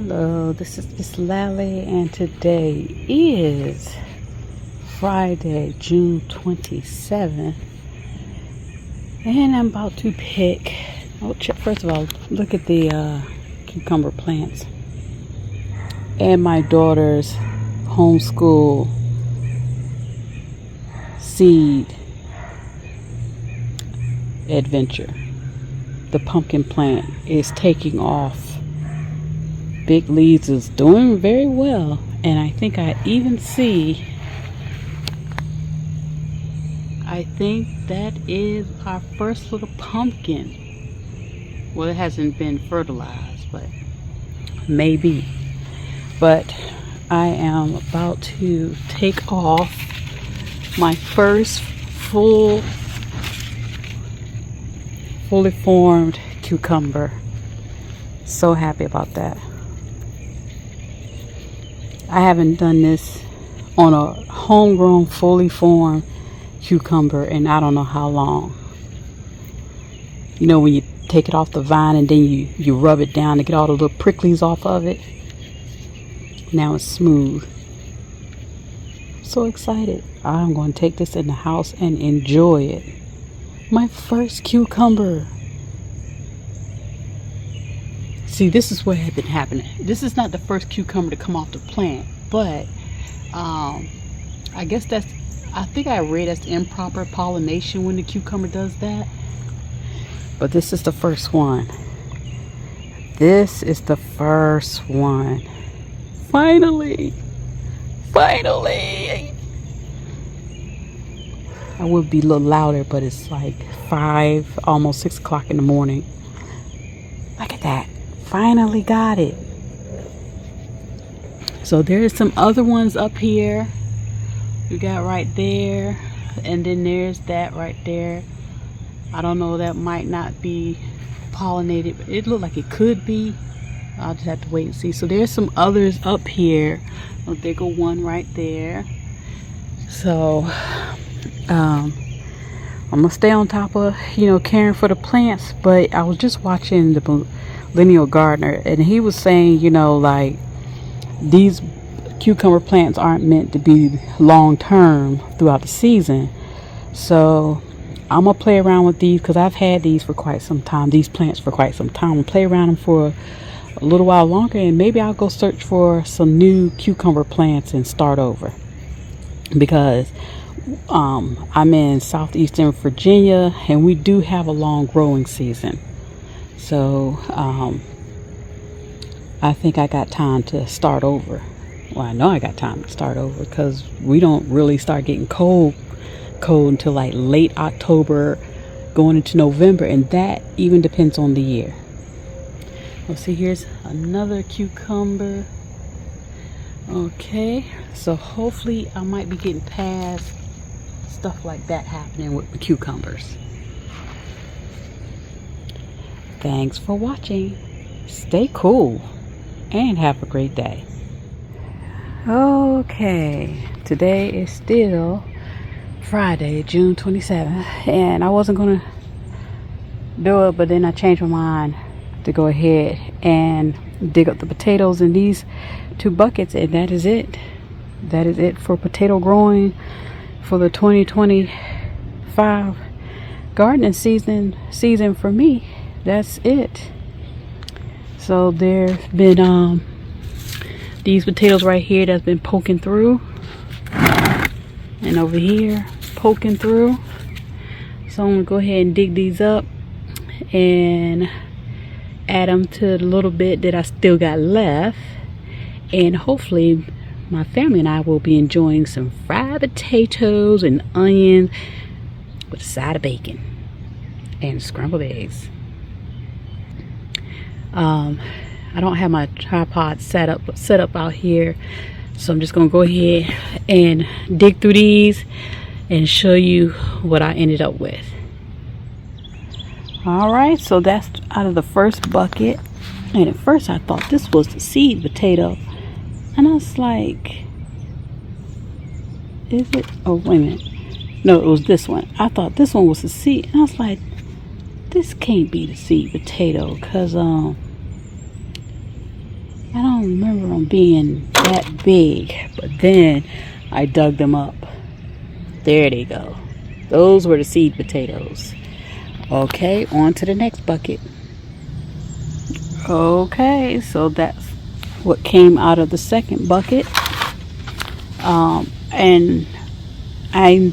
Hello, this is Miss Lally, and today is Friday, June 27th, and I'm about to pick. First of all, look at the cucumber plants and my daughter's homeschool seed adventure. The pumpkin plant is taking off. Big Leaves is doing very well, and I think I think that is our first little pumpkin. Well, it hasn't been fertilized, but maybe. But I am about to take off my first fully formed cucumber. So happy about that. I haven't done this on a homegrown, fully formed cucumber in I don't know how long. You know, when you take it off the vine and then you rub it down to get all the little pricklies off of it. Now it's smooth. So excited. I'm going to take this in the house and enjoy it. My first cucumber. See, this is what had been happening. This is not the first cucumber to come off the plant, but I think I read that's improper pollination when the cucumber does that. But this is the first one. This is the first one. Finally! Finally! I would be a little louder, but it's like 5, almost 6 o'clock in the morning. Look at that. Finally got it. So there's some other ones up here. We got right there, and then there's that right there. I don't know, that might not be pollinated, but it looked like it could be. I'll just have to wait and see. So there's some others up here. Oh, there go one right there. So I'm gonna stay on top of, caring for the plants. But I was just watching the Lineal Gardener, and he was saying, like, these cucumber plants aren't meant to be long term throughout the season. So I'm gonna play around with these because I've had these for quite some time, these plants for quite some time. I'll play around them for a little while longer, and maybe I'll go search for some new cucumber plants and start over, because I'm in southeastern Virginia and we do have a long growing season. So I think I got time to start over. Well, I know I got time to start over because we don't really start getting cold until like late October going into November, and that even depends on the year. Let's see, here's another cucumber. Okay, so hopefully I might be getting past stuff like that happening with the cucumbers. Thanks for watching. Stay cool and have a great day. Okay, today is still Friday, June 27th, and I wasn't gonna do it, but then I changed my mind to go ahead and dig up the potatoes in these 2 buckets, and that is it. That is it for potato growing for the 2025 gardening season for me. That's it. So there's been these potatoes right here that's been poking through, and over here poking through. So I'm gonna go ahead and dig these up and add them to the little bit that I still got left, and hopefully my family and I will be enjoying some fried potatoes and onions with a side of bacon and scrambled eggs. I don't have my tripod set up out here, so I'm just gonna go ahead and dig through these and show you what I ended up with. Alright, so that's out of the first bucket, and at first I thought this was the seed potato, and I was like, is it? Oh, wait a minute. No, it was this one. I thought this one was the seed, and I was like, this can't be the seed potato, because I don't remember them being that big, but then I dug them up. There they go. Those were the seed potatoes. Okay, on to the next bucket. Okay, so that's what came out of the second bucket. And I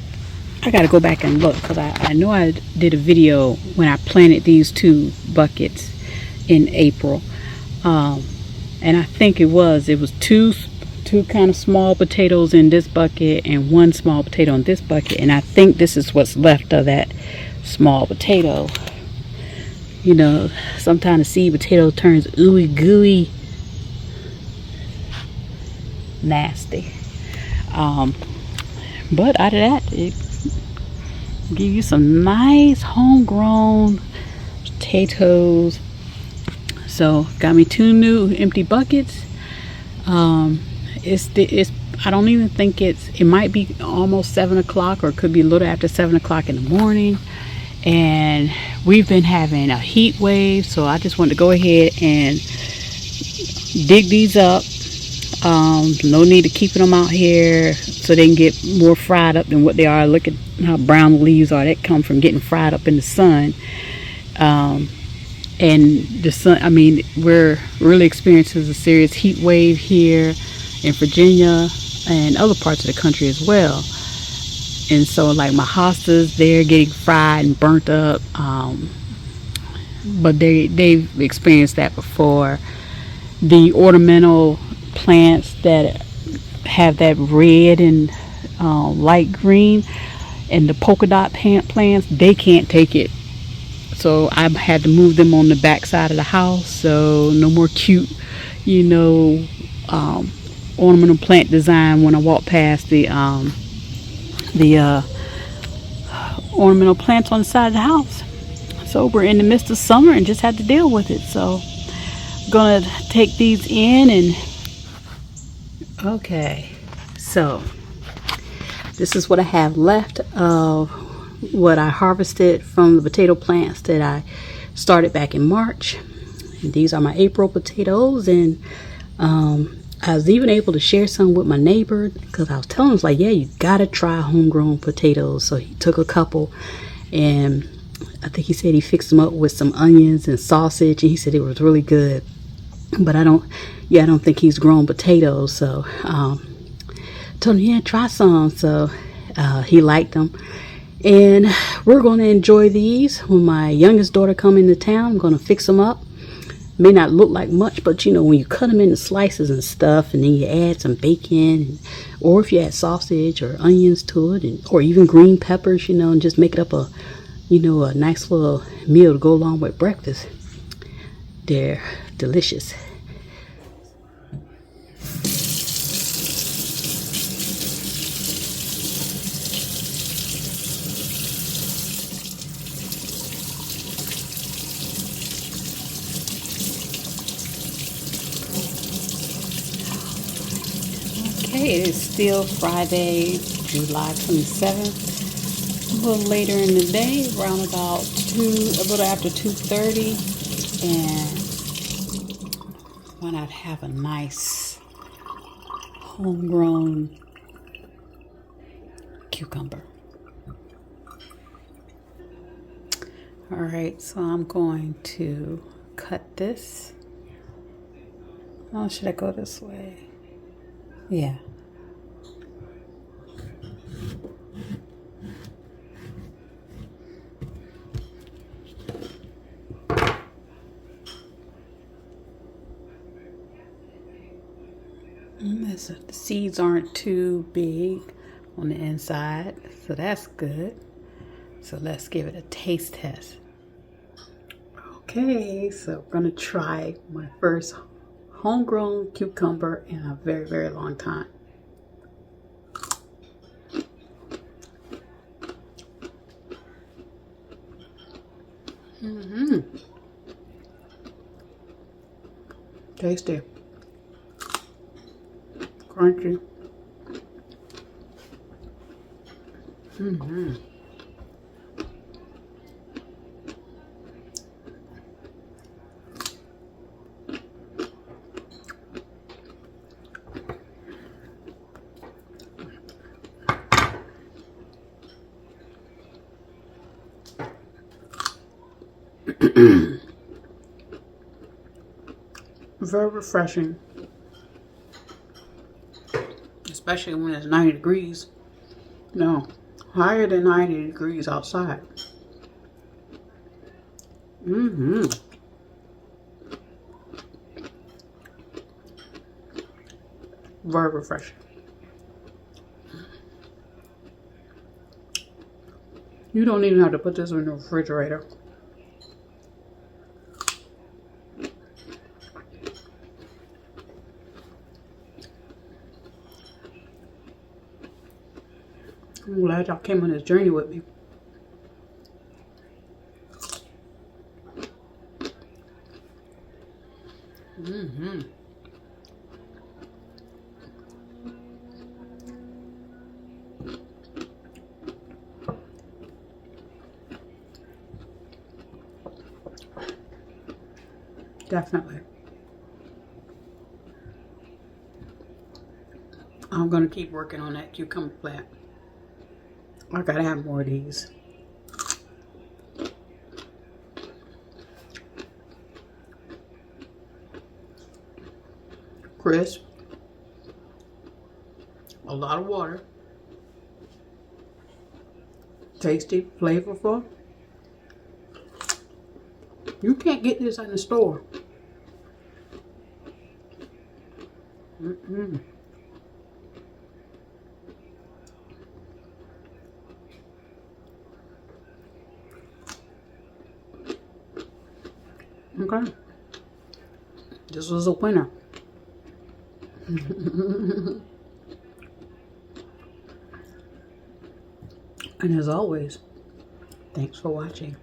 gotta go back and look because I know I did a video when I planted these two buckets in April. And I think it was two kind of small potatoes in this bucket and one small potato in this bucket, and I think this is what's left of that small potato. You know, sometimes the seed potato turns ooey gooey nasty, but out of that it give you some nice homegrown potatoes. So got me two new empty buckets. It's I don't even think it might be almost 7 o'clock, or it could be a little after 7 o'clock in the morning, and we've been having a heat wave, so I just wanted to go ahead and dig these up. No need to keeping them out here so they can get more fried up than what they are. Look at how brown the leaves are. That come from getting fried up in the sun. And the sun, I mean, we're really experiencing a serious heat wave here in Virginia and other parts of the country as well. And so like my hostas, they're getting fried and burnt up, but they've experienced that before. The ornamental plants that have that red and light green, and the polka dot plants, they can't take it. So I had to move them on the back side of the house. So no more cute, ornamental plant design when I walk past the ornamental plants on the side of the house. So we're in the midst of summer and just had to deal with it. So I'm gonna take these in and okay. So this is what I have left of what I harvested from the potato plants that I started back in March. And these are my April potatoes, and I was even able to share some with my neighbor because I was telling him, like, yeah, you gotta try homegrown potatoes. So he took a couple, and I think he said he fixed them up with some onions and sausage, and he said it was really good. But I don't think he's grown potatoes. So told him, yeah, try some. So he liked them. And we're going to enjoy these when my youngest daughter come into town. I'm going to fix them up. May not look like much, but when you cut them into slices and stuff, and then you add some bacon, or if you add sausage or onions to it, or even green peppers, and just make it up a nice little meal to go along with breakfast. They're delicious. Okay, it is still Friday, July 27th. A little later in the day, around about a little after 2:30, and why not have a nice homegrown cucumber. All right, so I'm going to cut this. Oh, should I go this way? Yeah. The seeds aren't too big on the inside, so that's good. So let's give it a taste test. Okay, so I'm gonna try my first homegrown cucumber in a very, very long time. Tasty. Crunchy. Very refreshing. Especially when it's 90 degrees. No, higher than 90 degrees outside. Very refreshing. You don't even have to put this in the refrigerator. I'm glad y'all came on this journey with me. Definitely. I'm gonna keep working on that cucumber plant. I gotta have more of these. Crisp. A lot of water. Tasty, flavorful. You can't get this in the store. Okay. This was a winner. And as always, thanks for watching.